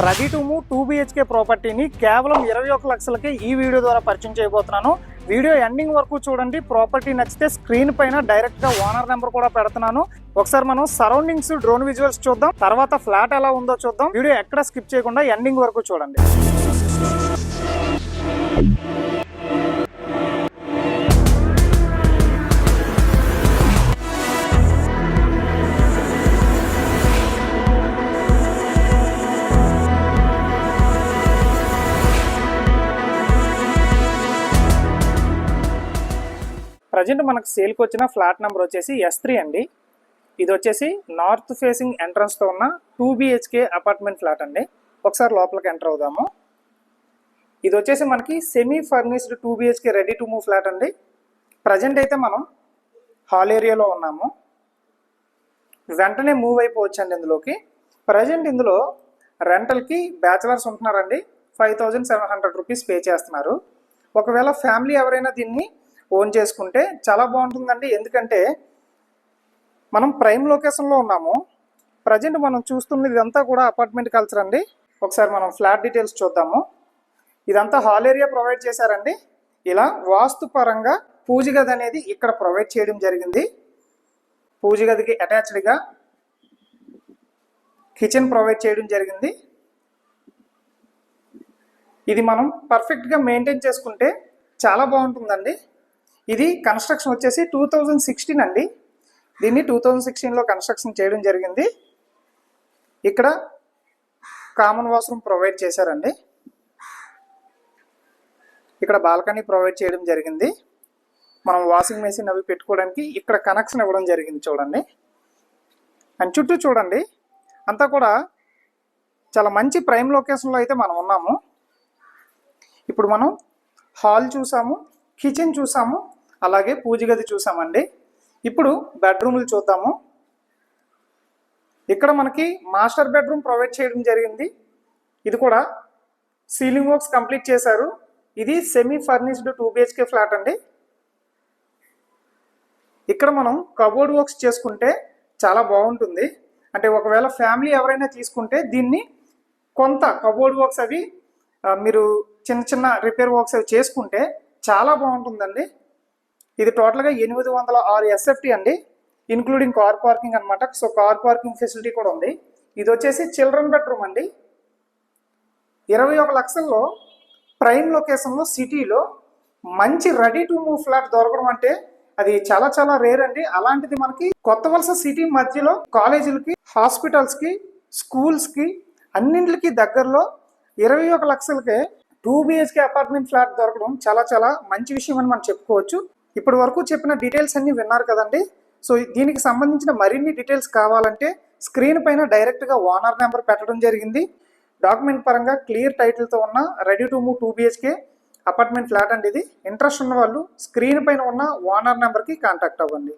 Ready to move 2 BHK ప్రాపర్టీని కేవలం 21 లక్షలకే ఈ వీడియో ద్వారా పరిచయం చేయబోతున్నాను. వీడియో ఎండింగ్ వరకు చూడండి. ప్రాపర్టీ నచ్చితే స్క్రీన్ పైన డైరెక్ట్ గా ఓనర్ నెంబర్ కూడా పెడుతున్నాను. ఒకసారి మనం సరౌండింగ్స్ డ్రోన్ విజువల్స్ చూద్దాం, తర్వాత ఫ్లాట్ ఎలా ఉందో చూద్దాం. వీడియో ఎక్కడ స్కిప్ చేయకుండా ఎండింగ్ వరకు చూడండి. ప్రజెంట్ మనకు సేల్కి వచ్చిన ఫ్లాట్ నెంబర్ వచ్చేసి S3 అండి. ఇది వచ్చేసి నార్త్ ఫేసింగ్ ఎంట్రన్స్తో ఉన్న 2 BHK అపార్ట్మెంట్ ఫ్లాట్ అండి. ఒకసారి లోపలికి ఎంటర్ అవుదాము. ఇది వచ్చేసి మనకి semi furnished 2 BHK ready to move flat అండి. ప్రజెంట్ అయితే మనం హాల్ ఏరియాలో ఉన్నాము. వెంటనే మూవ్ అయిపోవచ్చు అండి ఇందులోకి. ప్రజెంట్ ఇందులో రెంటల్కి బ్యాచిలర్స్ ఉంటున్నారండి. 5700 రూపీస్ పే చేస్తున్నారు. ఒకవేళ ఫ్యామిలీ ఎవరైనా దీన్ని ఓన్ చేసుకుంటే చాలా బాగుంటుందండి. ఎందుకంటే మనం ప్రైమ్ లొకేషన్లో ఉన్నాము. ప్రజెంట్ మనం చూస్తున్నది ఇదంతా కూడా అపార్ట్మెంట్ కల్చర్ అండి. ఒకసారి మనం ఫ్లాట్ డీటెయిల్స్ చూద్దాము. ఇదంతా హాల్ ఏరియా ప్రొవైడ్ చేశారండి. ఇలా వాస్తు పరంగా పూజ గది అనేది ఇక్కడ ప్రొవైడ్ చేయడం జరిగింది. పూజ గదికి అటాచ్డ్గా కిచెన్ ప్రొవైడ్ చేయడం జరిగింది. ఇది మనం పర్ఫెక్ట్గా మెయింటైన్ చేసుకుంటే చాలా బాగుంటుందండి. ఇది కన్స్ట్రక్షన్ వచ్చేసి 2016 అండి. దీన్ని 2016లో కన్స్ట్రక్షన్ చేయడం జరిగింది. ఇక్కడ కామన్ వాష్రూమ్ ప్రొవైడ్ చేశారండి. ఇక్కడ బాల్కనీ ప్రొవైడ్ చేయడం జరిగింది. మనం వాషింగ్ మెషిన్ అవి పెట్టుకోవడానికి ఇక్కడ కనెక్షన్ ఇవ్వడం జరిగింది చూడండి. అండ్ చుట్టూ చూడండి, అంతా కూడా చాలా మంచి ప్రైమ్ లొకేషన్లో అయితే మనం ఉన్నాము. ఇప్పుడు మనం హాల్ చూసాము, కిచెన్ చూసాము, అలాగే పూజ గది చూసామండి. ఇప్పుడు బెడ్రూమ్లు చూద్దాము. ఇక్కడ మనకి మాస్టర్ బెడ్రూమ్ ప్రొవైడ్ చేయడం జరిగింది. ఇది కూడా సీలింగ్ వర్క్స్ కంప్లీట్ చేశారు. ఇది సెమీ ఫర్నిష్డ్ 2 BHK ఫ్లాట్ అండి. ఇక్కడ మనం కబోర్డ్ వర్క్స్ చేసుకుంటే చాలా బాగుంటుంది. అంటే ఒకవేళ ఫ్యామిలీ ఎవరైనా తీసుకుంటే దీన్ని కొంత కబోర్డ్ వర్క్స్ అవి మీరు చిన్న చిన్న రిపేర్ వర్క్స్ అవి చేసుకుంటే చాలా బాగుంటుందండి. ఇది టోటల్గా 806 SFT అండి, ఇన్క్లూడింగ్ కార్ పార్కింగ్ అనమాట. సో కార్ పార్కింగ్ ఫెసిలిటీ కూడా ఉంది. ఇది వచ్చేసి చిల్డ్రన్ బెడ్రూమ్ అండి. 21 లక్షల్లో ప్రైమ్ లొకేషన్లో సిటీలో మంచి రెడీ టు మూవ్ ఫ్లాట్ దొరకడం అంటే అది చాలా చాలా రేర్ అండి. అలాంటిది మనకి కొత్త వలస సిటీ మధ్యలో కాలేజీలకి, హాస్పిటల్స్కి, స్కూల్స్కి అన్నింటికి దగ్గరలో 21 లక్షలకే 2 BHK అపార్ట్మెంట్ ఫ్లాట్ దొరకడం చాలా చాలా మంచి విషయం అని మనం చెప్పుకోవచ్చు. ఇప్పటి వరకు చెప్పిన డీటెయిల్స్ అన్ని విన్నారు కదండి. సో దీనికి సంబంధించిన మరిన్ని డీటెయిల్స్ కావాలంటే స్క్రీన్ పైన డైరెక్ట్గా ఓనర్ నెంబర్ పెట్టడం జరిగింది. డాక్యుమెంట్ పరంగా క్లియర్ టైటిల్తో ఉన్న ready to move 2 BHK apartment flat అండి ఇది. ఇంట్రెస్ట్ ఉన్న వాళ్ళు స్క్రీన్ పైన ఉన్న ఓనర్ నెంబర్కి కాంటాక్ట్ అవ్వండి.